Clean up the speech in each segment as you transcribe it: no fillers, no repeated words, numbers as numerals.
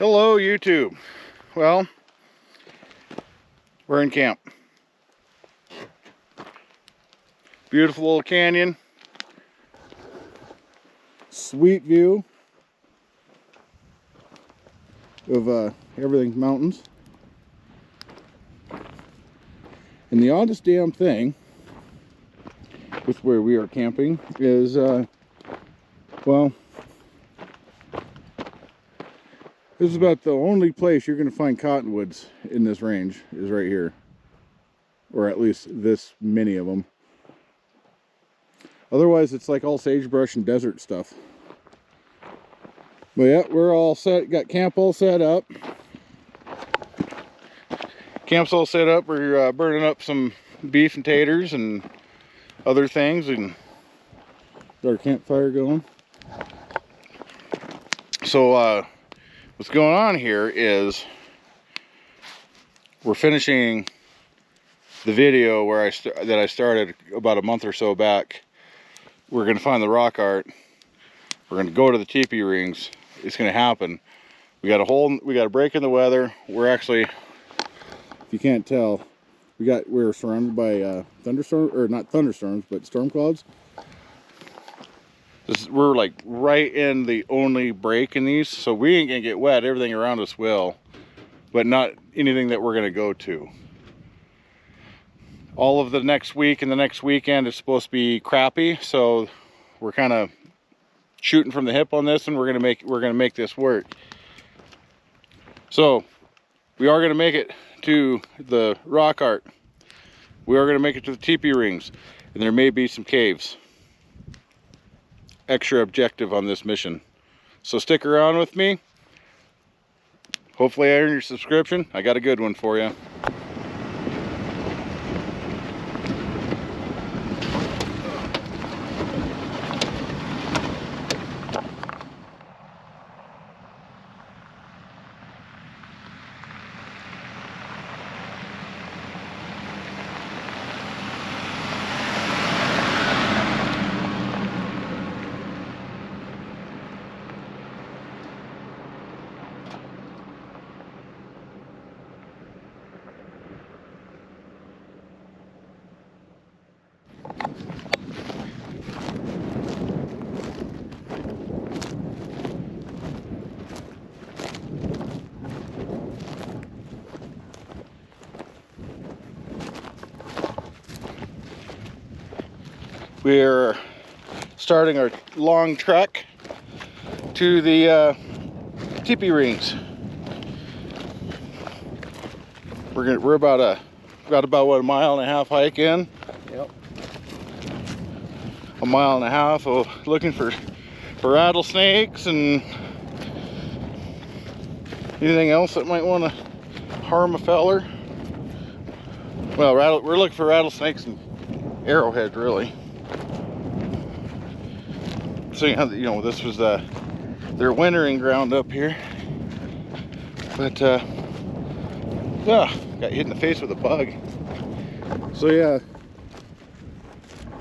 Hello YouTube. Well, we're in camp. Beautiful little canyon. Sweet view of everything's mountains. And the oddest damn thing with where we are camping is, well, this is about the only place you're going to find cottonwoods in this range is right here. Or at least this many of them. Otherwise, it's like all sagebrush and desert stuff. But yeah, we're all set. Got camp all set up. Camp's all set up. We're burning up some beef and taters and other things, and got our campfire going. So what's going on here is we're finishing the video where that I started about a month or so back. We're going to find the rock art. We're going to go to the teepee rings. It's going to happen. We got a break in the weather. We're actually, if you can't tell, we're surrounded by thunderstorms, or not thunderstorms, but storm clouds. We're like right in the only break in these, so we ain't gonna get wet. Everything around us will, but not anything that we're gonna go to. All of the next week and the next weekend is supposed to be crappy, so we're kind of shooting from the hip on this, and we're gonna make this work. So we are gonna make it to the rock art. We are gonna make it to the teepee rings, and there may be some caves. Extra objective on this mission, so stick around with me. Hopefully I earn your subscription. I got a good one for you. We're starting our long trek to the teepee rings. We're about what, a mile and a half hike in. Yep. A mile and a half of looking for rattlesnakes and anything else that might want to harm a feller. Well, we're looking for rattlesnakes and arrowheads, really. So you know, this was their wintering ground up here, but got hit in the face with a bug. So yeah,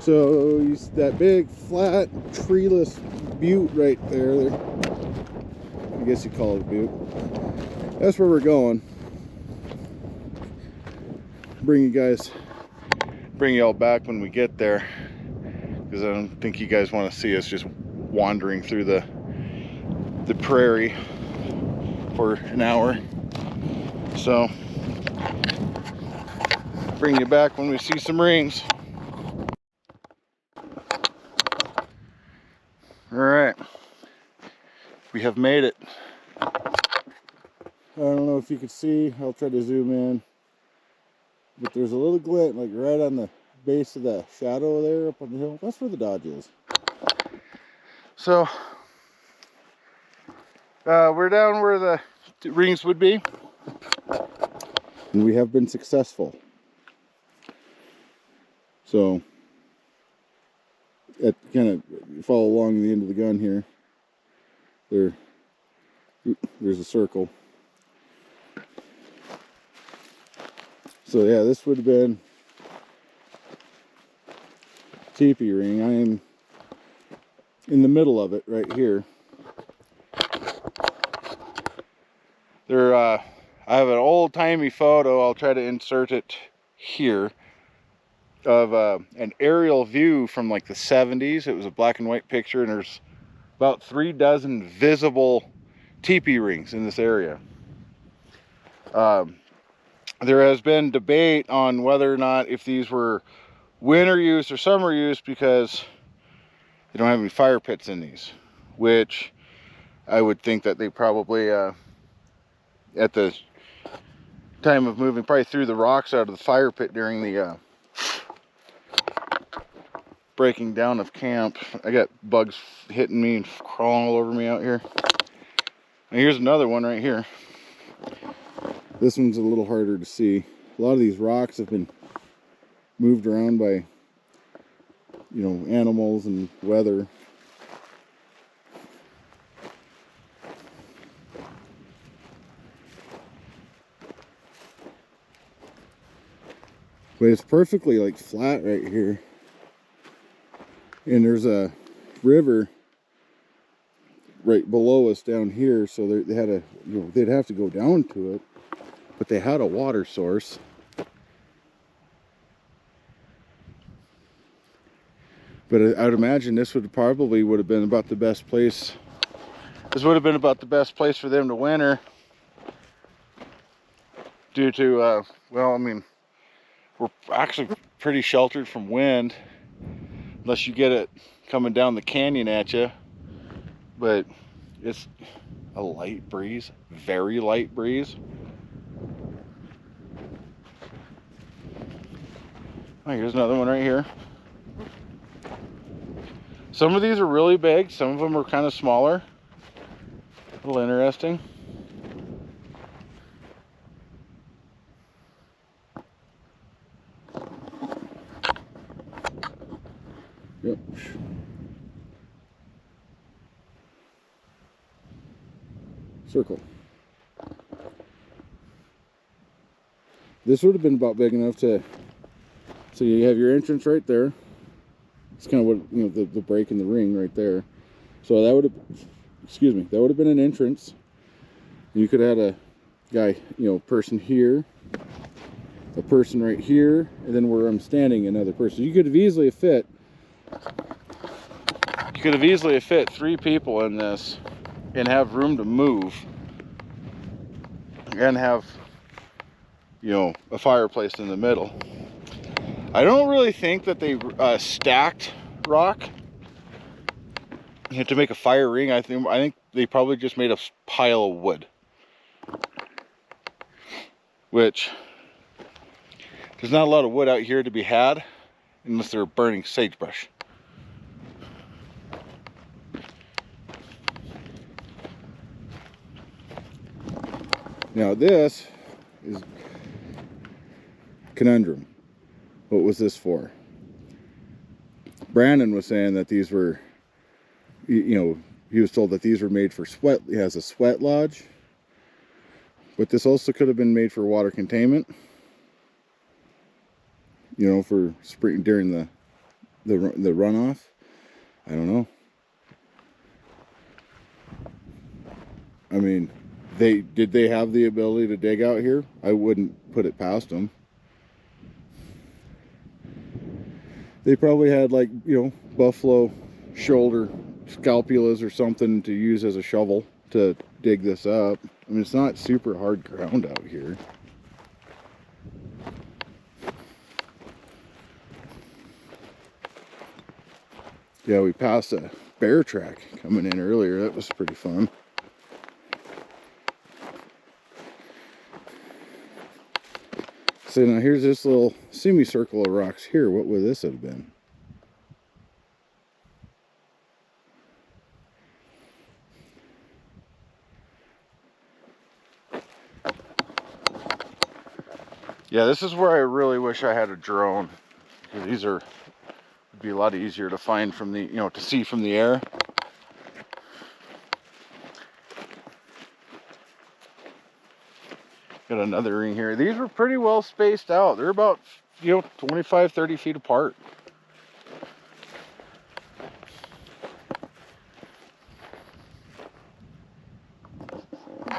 so that big flat treeless butte right there, I guess you call it a butte, that's where we're going. Bring y'all back when we get there, because I don't think you guys want to see us just wandering through the prairie for an hour. So bring you back when we see some rings. All right, we have made it. I don't know if you can see, I'll try to zoom in, but there's a little glint like right on the base of the shadow there up on the hill. That's where the Dodge is. So we're down where the rings would be, and we have been successful. So kind of follow along the end of the gun here. There's a circle. So yeah, this would have been teepee ring. I am in the middle of it right here. They're, I have an old-timey photo, I'll try to insert it here, of an aerial view from like the 70s. It was a black and white picture, and there's about 3 dozen visible teepee rings in this area. There has been debate on whether or not if these were winter use or summer use, because they don't have any fire pits in these, which I would think that they probably at the time of moving probably threw the rocks out of the fire pit during the breaking down of camp. I got bugs hitting me and crawling all over me out here. And here's another one right here. This one's a little harder to see. A lot of these rocks have been moved around by, you know, animals and weather. But it's perfectly like flat right here. And there's a river right below us down here, so they had a, you know, they'd have to go down to it, but they had a water source. But I would imagine this would have been about the best place. This would have been about the best place for them to winter, due to well, I mean, we're actually pretty sheltered from wind, unless you get it coming down the canyon at you. But it's a light breeze, very light breeze. Oh, here's another one right here. Some of these are really big, some of them are kind of smaller. A little interesting. Yep. Circle. This would have been about big enough to, so you have your entrance right there. It's kind of what, you know, the break in the ring right there. So that would have, excuse me, that would have been an entrance. You could have had a guy, you know, person here, a person right here, and then where I'm standing, another person. You could have easily fit, 3 people in this and have room to move and have, you know, a fireplace in the middle. I don't really think that they stacked rock, you know, to make a fire ring. I think they probably just made a pile of wood, which there's not a lot of wood out here to be had unless they're burning sagebrush. Now this is conundrum. What was this for? Brandon was saying that these were, you know, he was told that these were made for sweat. It has a sweat lodge, but this also could have been made for water containment, you know, for spring during the runoff. I don't know. I mean, did they have the ability to dig out here? I wouldn't put it past them. They probably had, like, you know, buffalo shoulder scapulas or something to use as a shovel to dig this up. I mean, it's not super hard ground out here. Yeah, we passed a bear track coming in earlier. That was pretty fun. So now here's this little semicircle of rocks here. What would this have been? Yeah, this is where I really wish I had a drone, because these would be a lot easier to find from the, you know, to see from the air. Got another ring here. These were pretty well spaced out. They're about, you know, 25, 30 feet apart.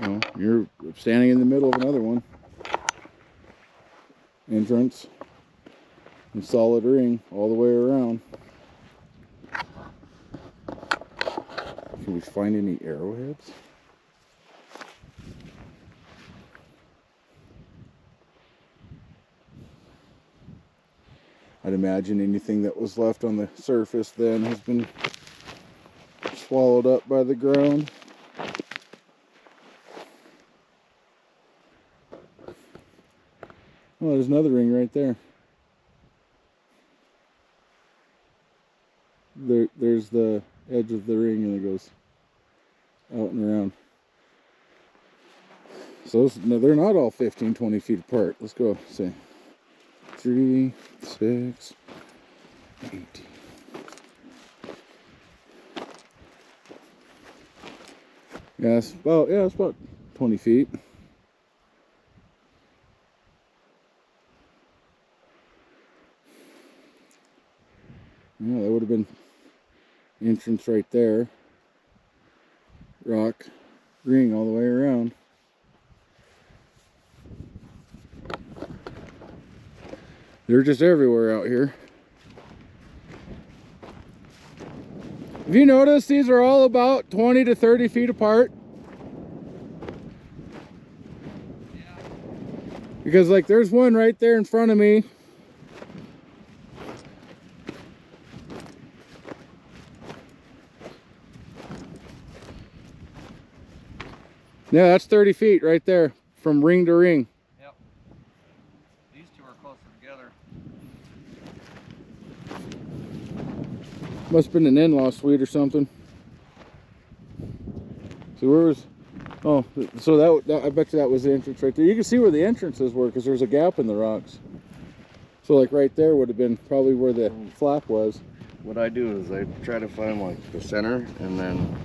You know, know, you're standing in the middle of another one. Entrance and solid ring all the way around. Can we find any arrowheads? I'd imagine anything that was left on the surface then has been swallowed up by the ground. Oh, there's another ring right there. There's the edge of the ring, and it goes out and around. So no, they're not all 15, 20 feet apart. Let's go see. 3, 6, 18. Yeah, it's about 20 feet. Yeah, that would have been entrance right there. Rock ring all the way around. They're just everywhere out here. Have you noticed these are all about 20 to 30 feet apart? Yeah. Because like there's one right there in front of me. Yeah, that's 30 feet right there from ring to ring. Yep. These two are closer together. Must have been an in-law suite or something. So where was... Oh, so that I bet you that was the entrance right there. You can see where the entrances were because there's a gap in the rocks. So like right there would have been probably where the flap was. What I do is I try to find like the center, and then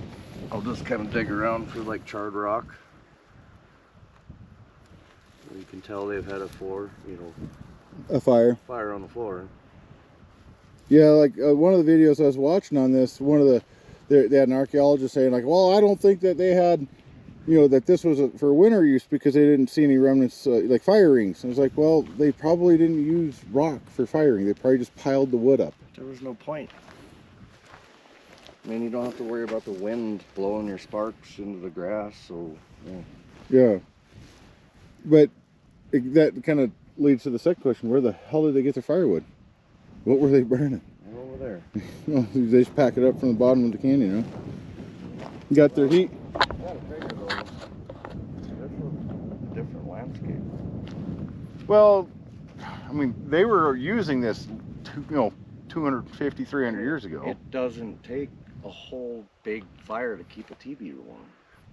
I'll just kind of dig around for like charred rock. You can tell they've had a floor, you know, A fire on the floor. Yeah, like one of the videos I was watching on this, they had an archaeologist saying like, well, I don't think that they had, you know, that this was for winter use because they didn't see any remnants like fire rings. And I was like, well, they probably didn't use rock for firing. They probably just piled the wood up. There was no point. I mean, you don't have to worry about the wind blowing your sparks into the grass, so yeah. Yeah. But that kind of leads to the second question: where the hell did they get their firewood? What were they burning? Over there. Well, they just pack it up from the bottom of the canyon, huh? Got their heat. Yeah, figure though. This was a different landscape. Well, I mean, they were using this, 250, 300 years ago. It doesn't take a whole big fire to keep a teepee warm.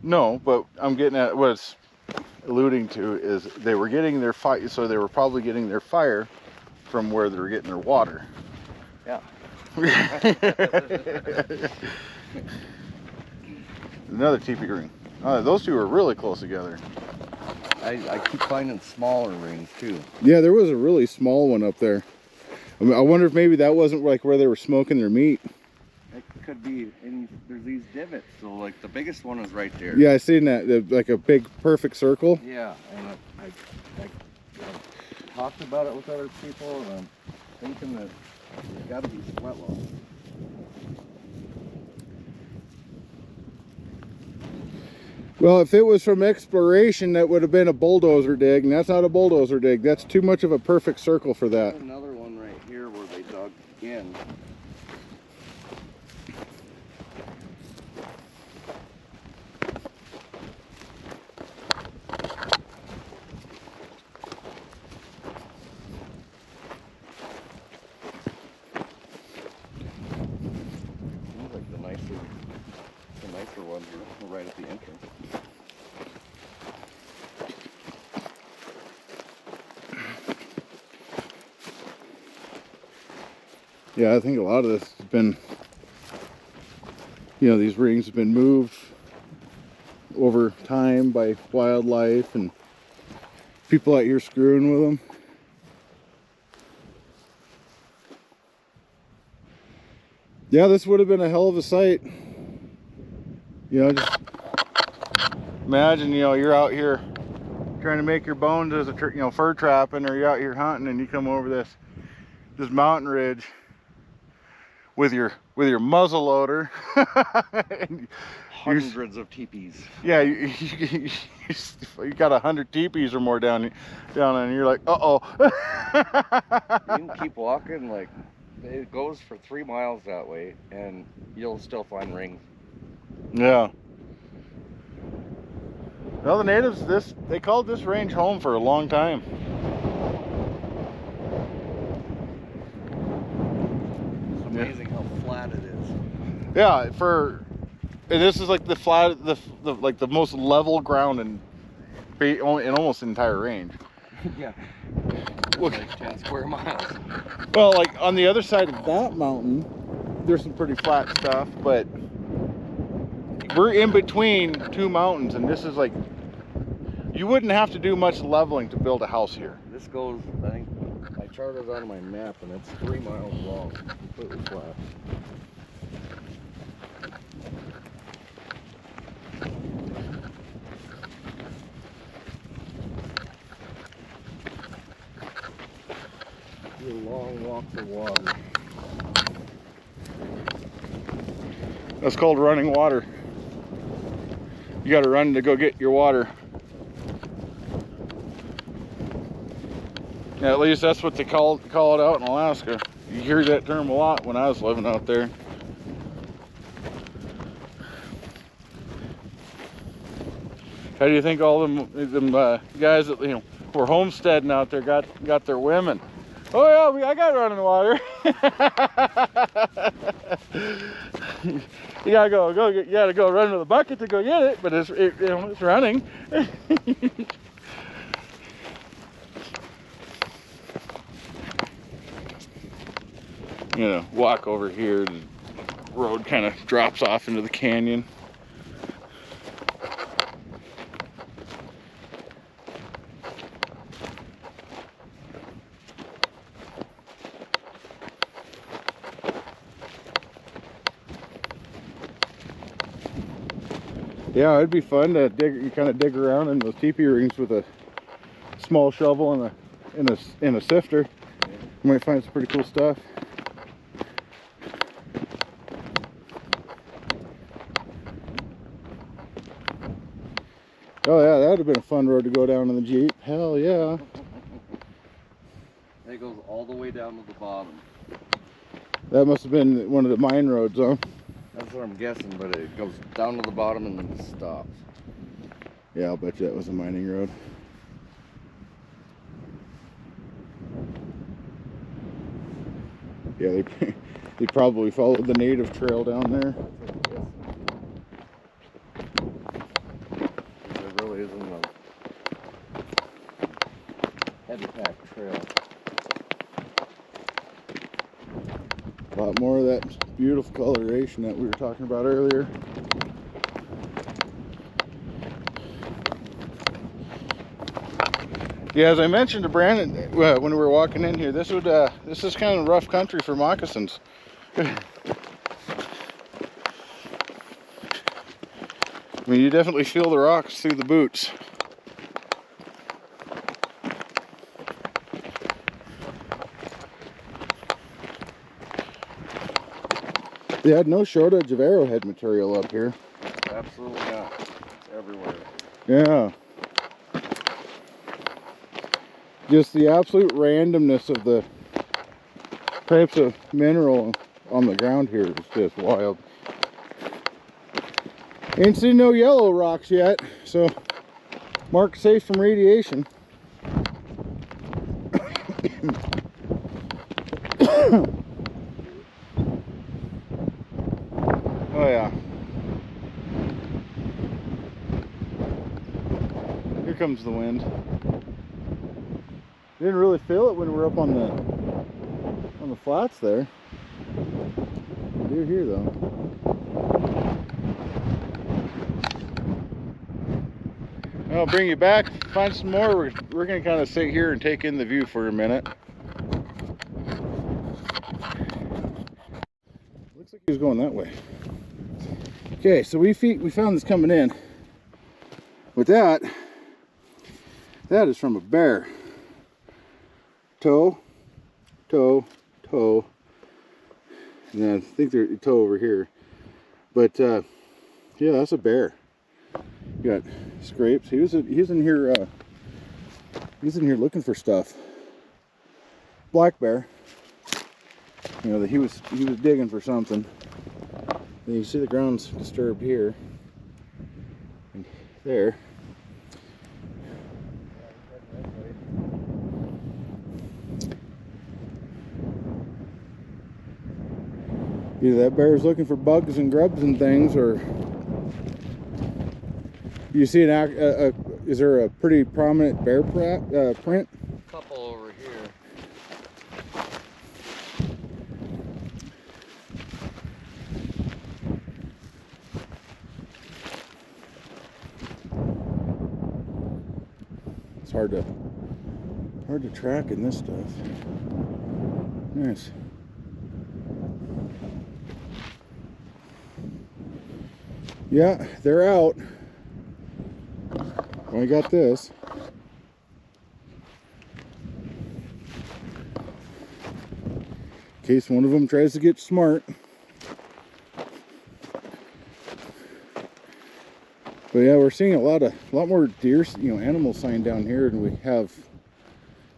No, but I'm getting at what it's alluding to is they were getting their fire, so they were probably getting their fire from where they were getting their water. Yeah. Another teepee ring. Those two are really close together. I keep finding smaller rings too. Yeah, there was a really small one up there. I mean, I wonder if maybe that wasn't like where they were smoking their meat. It could be. And there's these divots, so like the biggest one is right there. Yeah, I seen that, like a big perfect circle. Yeah, and I talked about it with other people, and I'm thinking that there's got to be sweat loss. Well, if it was from exploration, that would have been a bulldozer dig, and that's not a bulldozer dig. That's too much of a perfect circle for that. There's another one right here where they dug in. Seems like the nicer ones are right at the entrance. Yeah, I think a lot of this has been, these rings have been moved over time by wildlife and people out here screwing with them. Yeah, this would have been a hell of a sight. Just Imagine, you know, you're out here trying to make your bones as a, you know, fur trapping, or you're out here hunting, and you come over this mountain ridge with your muzzle loader. Hundreds of teepees. Yeah, you got 100 teepees or more down, and you're like, uh-oh. You can keep walking, like, it goes for 3 miles that way, and you'll still find rings. Yeah. Well, the natives, they called this range home for a long time. It's amazing how flat it is. Yeah, and this is like the flat, like the most level ground in almost the entire range. Yeah. Look, Like 10 square miles. well, like on the other side of that mountain, there's some pretty flat stuff, but we're in between two mountains, and this is like, you wouldn't have to do much leveling to build a house here. This goes, I think, I charted it on my map, and it's 3 miles long, completely flat. Long walks of water. That's called running water. You got to run to go get your water. Yeah, at least that's what they call it out in Alaska. You hear that term a lot when I was living out there. How do you think all them guys that, you know, were homesteading out there got their women? Oh yeah, I got running water. You gotta go run with a bucket to go get it, but it's running. You know, walk over here, the road kind of drops off into the canyon. Yeah, it'd be fun to kind of dig around in those teepee rings with a small shovel and a sifter. You might find some pretty cool stuff. Oh yeah, that would have been a fun road to go down in the Jeep. Hell yeah. It goes all the way down to the bottom. That must have been one of the mine roads, huh? That's what I'm guessing, but it goes down to the bottom and then stops. Yeah, I'll bet you that was a mining road. Yeah, they probably followed the native trail down there. There really isn't a heavy pack trail. A lot more of that beautiful coloration that we were talking about earlier. Yeah, as I mentioned to Brandon when we were walking in here, this is kind of rough country for moccasins. I mean, you definitely feel the rocks through the boots. They had no shortage of arrowhead material up here. Absolutely not. It's everywhere. Yeah. Just the absolute randomness of the types of mineral on the ground here is just wild. Ain't seen no yellow rocks yet, so mark safe from radiation. Oh yeah. Here comes the wind. Didn't really feel it when we were up on the flats there. I do here though. I'll bring you back, find some more. We're gonna kind of sit here and take in the view for a minute. Looks like he was going that way. Okay, so we found this coming in. But that is from a bear. Toe, toe, toe. And I think there's a toe over here. But yeah, that's a bear. You got scrapes. He was in here. He's in here looking for stuff. Black bear. You know that he was digging for something. And you see the ground's disturbed here and there. Either that bear's looking for bugs and grubs and things, or you see is there a pretty prominent bear print? A couple over here. It's hard to track in this stuff. Nice. Yeah, they're out. Only got this. In case one of them tries to get smart. But yeah, we're seeing a lot more deer, animal sign down here than we have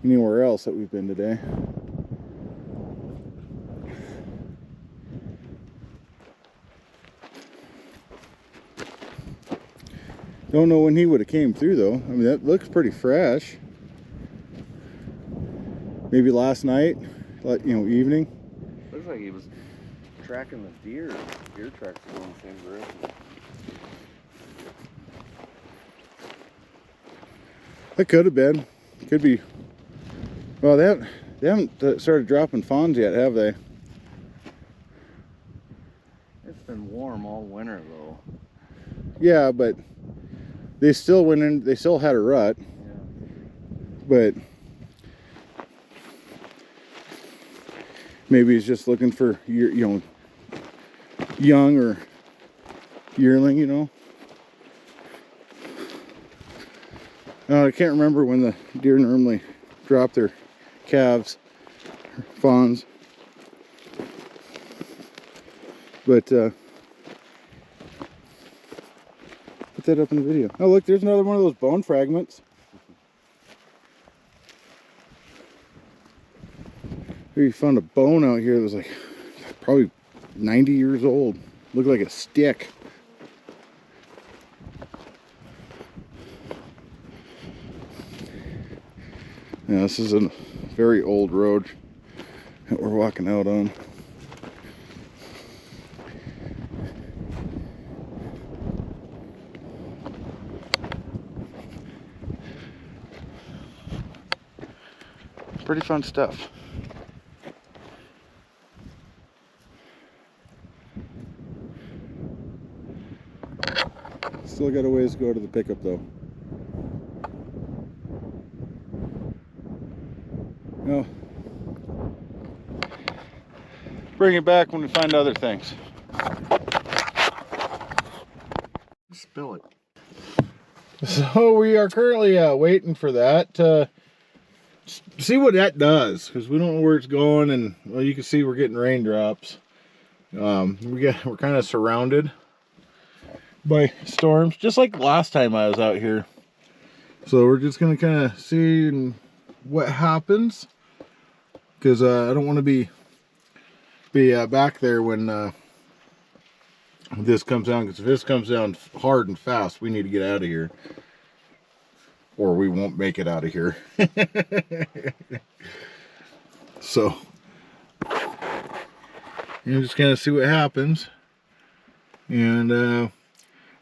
anywhere else that we've been today. Don't know when he would have came through though. I mean, that looks pretty fresh. Maybe last night, evening. Looks like he was tracking the deer. Deer tracks going the same direction. That could have been. Could be. Well, they haven't started dropping fawns yet, have they? It's been warm all winter though. Yeah, but they still went in. They still had a rut. Yeah. But maybe he's just looking for young or yearling, I can't remember when the deer normally drop their calves, or fawns. But put that up in the video. Oh, look, there's another one of those bone fragments. We found a bone out here that was like probably 90 years old. Looked like a stick. Yeah, this is a very old road that we're walking out on. Pretty fun stuff. Still got a ways to go to the pickup though. No. Bring it back when we find other things. Spill it. So we are currently waiting for that to see what that does, because we don't know where it's going, and well, you can see we're getting raindrops. We're kind of surrounded by storms, just like last time I was out here. So we're just gonna kind of see what happens, because I don't want to be back there when this comes down. Because if this comes down hard and fast, we need to get out of here, or we won't make it out of here. So you just kind of see what happens. And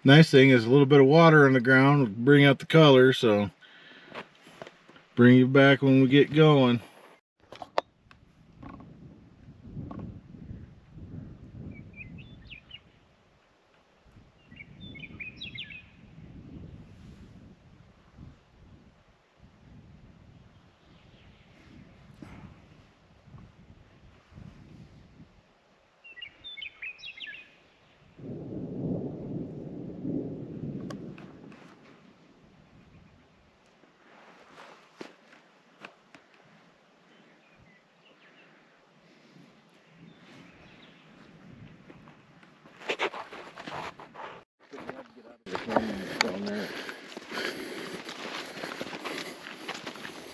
nice thing is a little bit of water on the ground will bring out the color, so bring you back when we get going.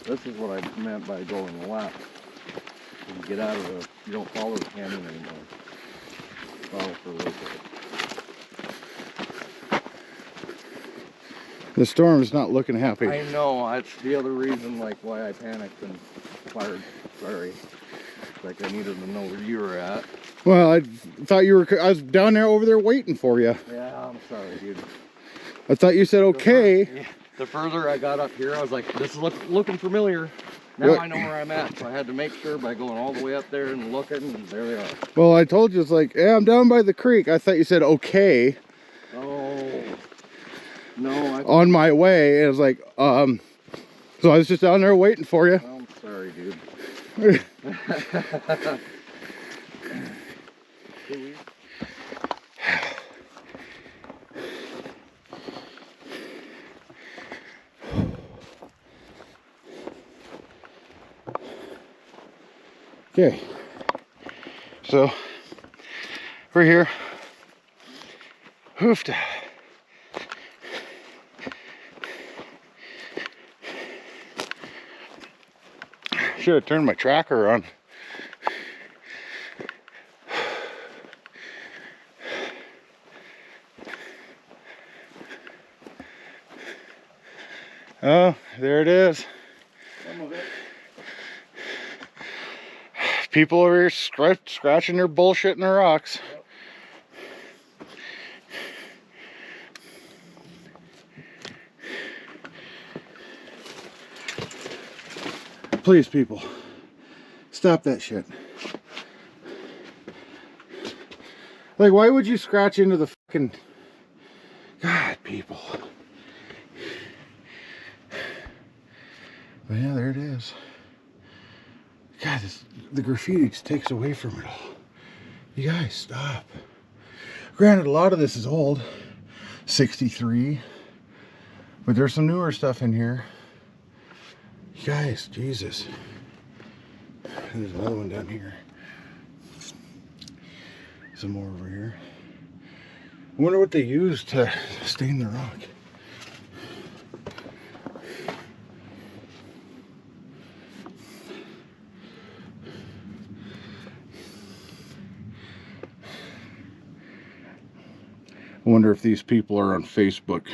This is what I meant by going left. You get out of the, you don't follow the canyon anymore. Follow for a little bit. The storm is not looking happy. I know, that's the other reason like why I panicked and fired. Sorry. Like I needed to know where you were at. Well, I thought you were, I was down there over there waiting for you. Yeah, I'm sorry, dude. I thought you said okay. The further I got up here, I was like, this is looking familiar. Now What? I know where I'm at, so I had to make sure by going all the way up there and looking, and there they are. Well, I told you, it's like, yeah, I'm down by the creek. I thought you said okay. Oh. No, On my way. And I was like, so I was just down there waiting for you. I'm sorry, dude. Okay, so we're here. Hoofed. Should have turned my tracker on. Oh, there it is. Some of it. People over here scratching their bullshit in the rocks. Please, people, stop that shit. Like, why would you scratch into the fucking... God, people. But yeah, there it is. God, the graffiti just takes away from it all. You guys, stop. Granted, a lot of this is old. 63. But there's some newer stuff in here. You guys, Jesus. There's another one down here. Some more over here. I wonder what they use to stain the rock. I wonder if these people are on Facebook.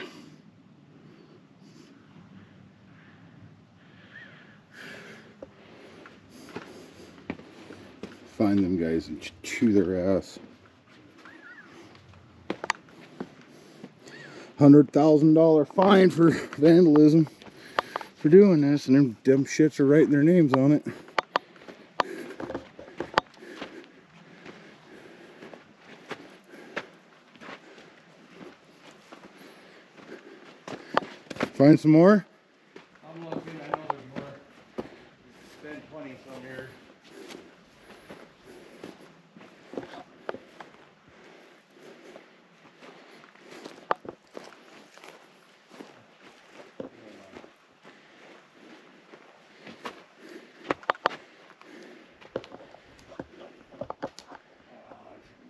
Find them guys and chew their ass. $100,000 fine for vandalism for doing this, and them shits are writing their names on it. Find some more? I'm looking, I know there's more. It's been 20 some years.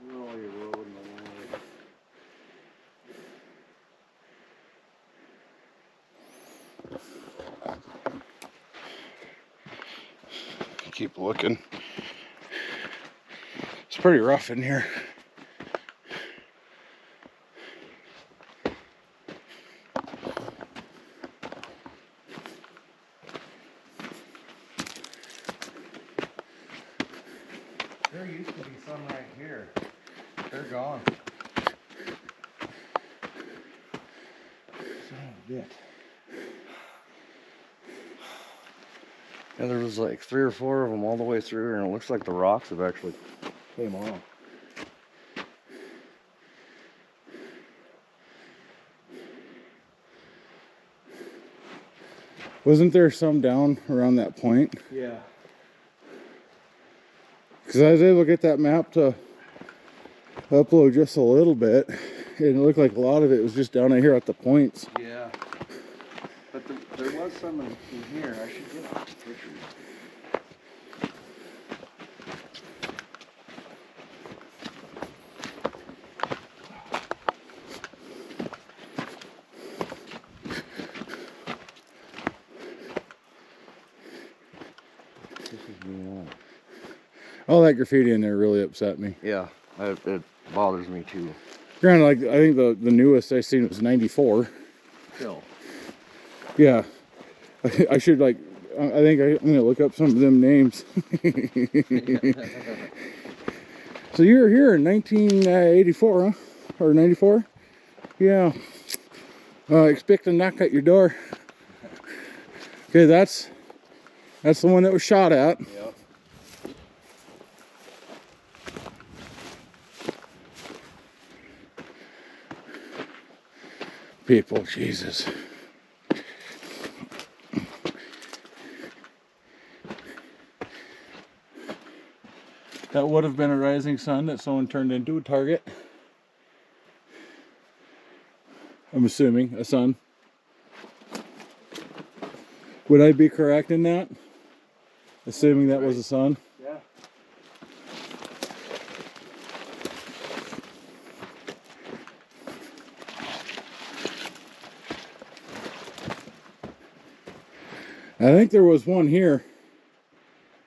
Really eroding away. Keep looking. It's pretty rough in here. There used to be some right here. They're gone. Son of a bitch. And there was like 3 or 4 of them all the way through, and it looks like the rocks have actually came off. Wasn't there some down around that point? Yeah. Because I was able to get that map to upload just a little bit, and it looked like a lot of it was just down here at the points. Yeah. But there was some in here. I should get a picture. Yeah. All that graffiti in there really upset me. Yeah, it bothers me too. Granted, like I think the newest I seen was 94. Still. Yeah, I should like. I think I'm gonna look up some of them names. So you were here in 1984, huh? Or 94? Yeah. Expect a knock at your door. Okay, that's the one that was shot at. Yep. People, Jesus. That would have been a rising sun that someone turned into a target. I'm assuming a sun. Would I be correct in that? Assuming that was a sun? Yeah. I think there was one here.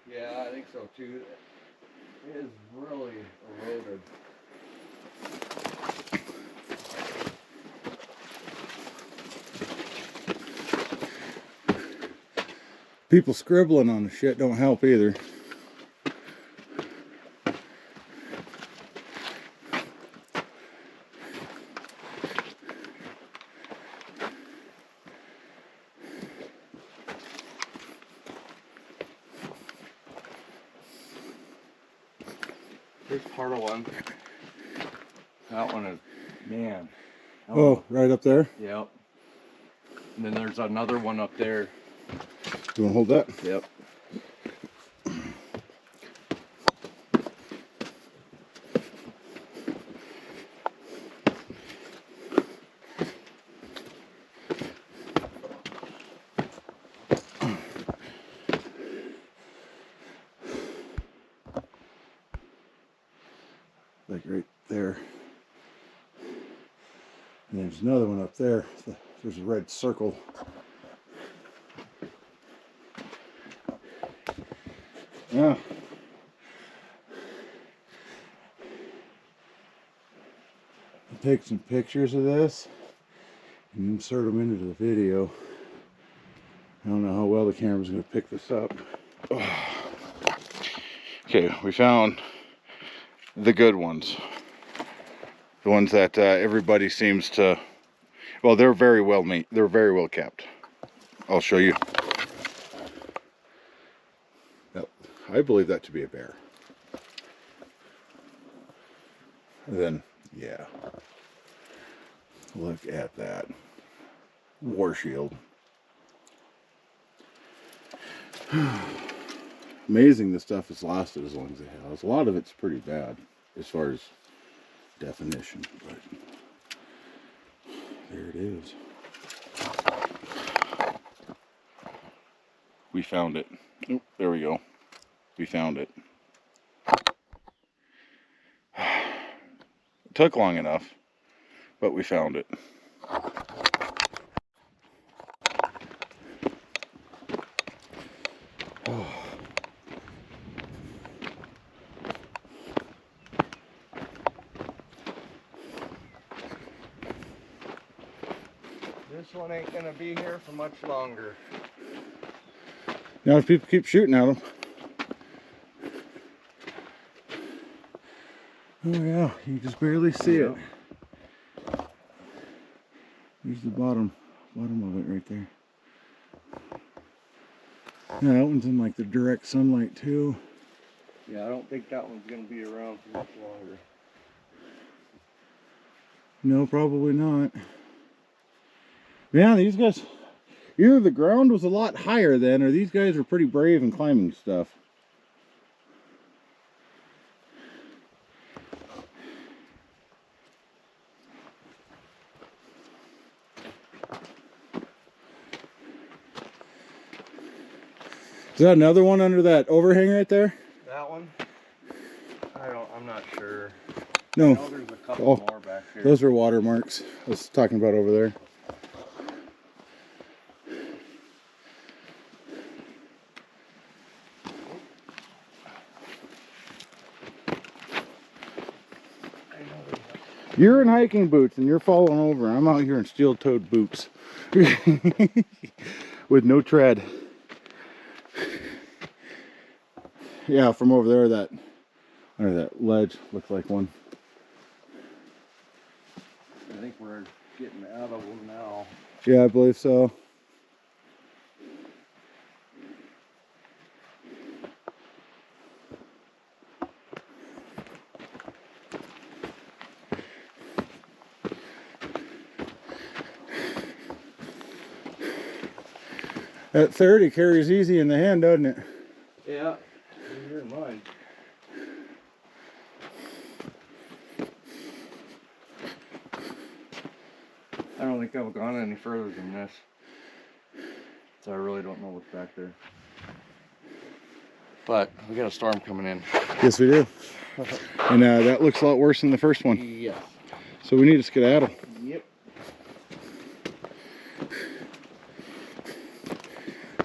Yeah, I think so too. It is really eroded. People scribbling on the shit don't help either. Here's part of one. That one is, man. Oh, right up there? Yep. And then there's another one up there. You want to hold that? Yep. Like right there. And there's another one up there. There's a red circle. Yeah. I'll take some pictures of this and insert them into the video. I don't know how well the camera's going to pick this up. Okay, we found the good ones. The ones that everybody seems to, well, they're very well made. They're very well kept. I'll show you. Now, I believe that to be a bear. And then, yeah. Look at that. War shield. Amazing this stuff has lasted as long as it has. A lot of it's pretty bad as far as definition, but there it is. We found it. Oh, there we go. We found it. It took long enough, but we found it. Oh. This one ain't gonna be here for much longer. Now if people keep shooting at them. Oh yeah, you just barely see it. Here's the bottom of it right there. Yeah, that one's in like the direct sunlight too. Yeah, I don't think that one's gonna be around for much longer. No, probably not. Yeah, these guys, either the ground was a lot higher then, or these guys were pretty brave in climbing stuff. Is that another one under that overhang right there? That one? I'm not sure. No. I know there's a couple more back here. Those are watermarks I was talking about over there. You're in hiking boots and you're falling over. I'm out here in steel-toed boots with no tread. Yeah, from over there, that under that ledge looks like one. I think we're getting out of them now. Yeah, I believe so. That 30 carries easy in the hand, doesn't it? Yeah, you're in mine. I don't think I've gone any further than this. So I really don't know what's back there. But we got a storm coming in. Yes, we do. And that looks a lot worse than the first one. Yes. So we need to skedaddle. Yep.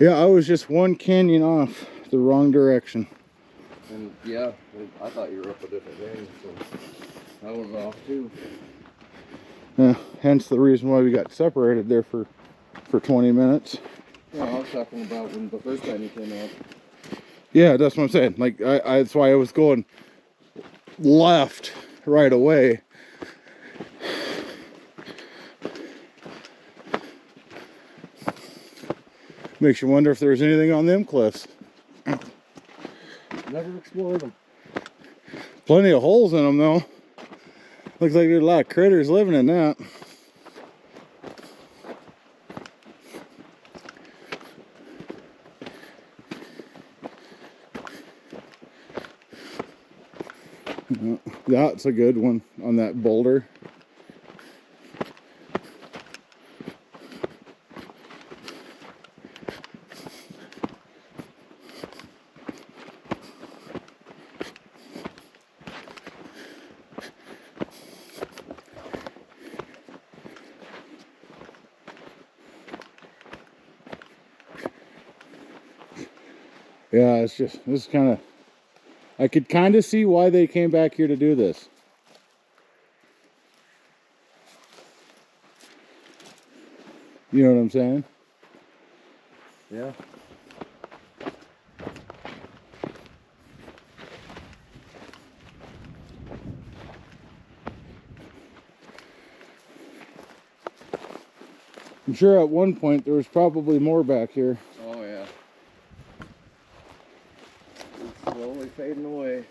Yeah, I was just one canyon off the wrong direction. And yeah, I thought you were up a different range, so I was off too. Hence the reason why we got separated there for 20 minutes. Yeah, I was talking about when the first time you came out. Yeah, that's what I'm saying. Like, that's why I was going left right away. Makes you wonder if there's anything on them cliffs. Never explored them. Plenty of holes in them, though. Looks like there's a lot of critters living in that. That's a good one on that boulder. Yeah, it's just, this is kind of, I could kind of see why they came back here to do this. You know what I'm saying? Yeah. I'm sure at one point there was probably more back here. Oh yeah. It's slowly fading away.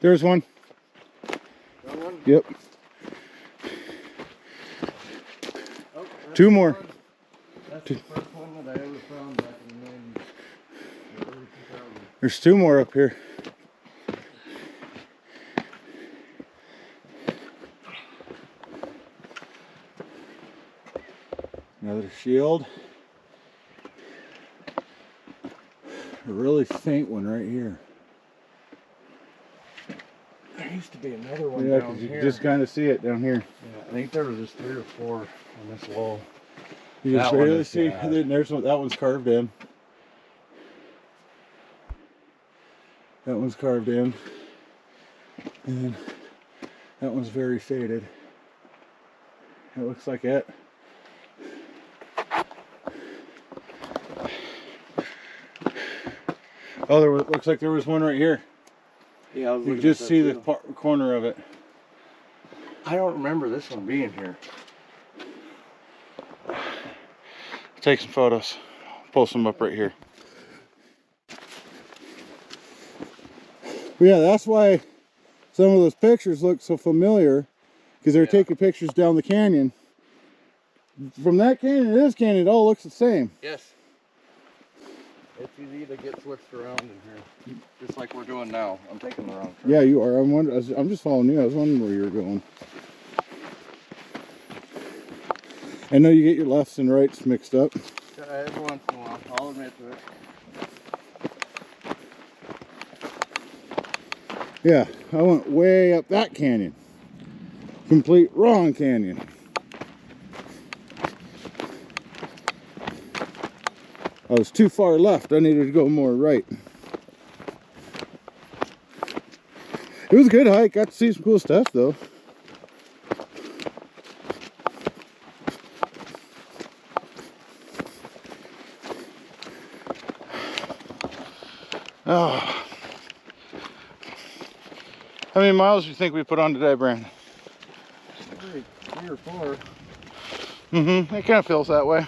There's one. That one? Yep. Oh, Two more. one. That's the first one that I ever found back in the early 2000s. There's two more up here. Another shield. A really faint one right here. There used to be another one Yeah, down because you here. can just kind of see it down here. Yeah, I think there was just 3 or 4 on this wall. You That just one barely is see. bad. There's one. That one's carved in. That one's carved in. And then that one's very faded. It looks like it. Oh, looks like there was one right here. Yeah, I was You looking just at that see the too. corner of it. I don't remember this one being here. Take some photos. Post them up right here. Yeah, that's why some of those pictures look so familiar, because they're taking pictures down the canyon. From that canyon to this canyon, it all looks the same. Yes. It's easy to get switched around in here, just like we're doing now. I'm taking the wrong turn. Yeah, you are. I'm just following you. I was wondering where you were going. I know you get your lefts and rights mixed up. Every once in a while, I'll admit to it. Yeah, I went way up that canyon. Complete wrong canyon. I was too far left. I needed to go more right. It was a good hike. Got to see some cool stuff though. Oh. How many miles do you think we put on today, Brandon? 3 or 4. Mm-hmm. It kind of feels that way.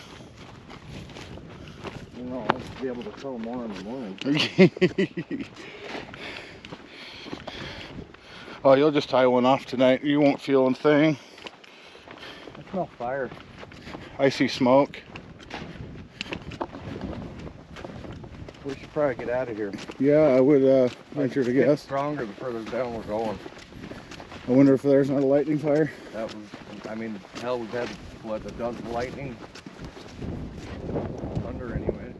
You know, I'll be able to tell more in the morning. Oh, you'll just tie one off tonight. You won't feel a thing. I smell fire. I see smoke. We should probably get out of here. Yeah, I would venture to guess. Stronger the further down we're going. I wonder if there's not a lightning fire. That was, I mean, hell, we've had, what, a dozen lightning? Thunder anyway.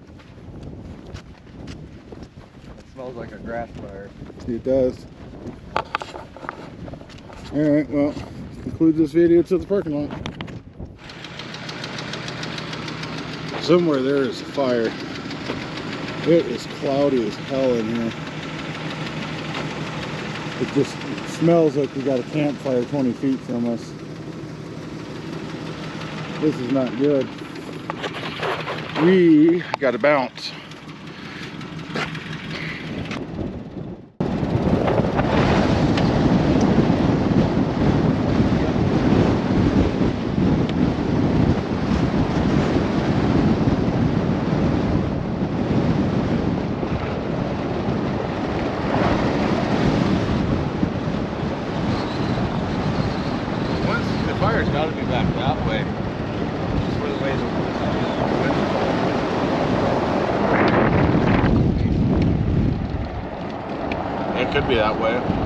It smells like a grass fire. It does. Alright, well, conclude this video to the parking lot. Somewhere there is a fire. It is cloudy as hell in here. It just smells like we got a campfire 20 feet from us. This is not good. We gotta bounce. The fire's got to be back that way. Just where the way the wind. It could be that way.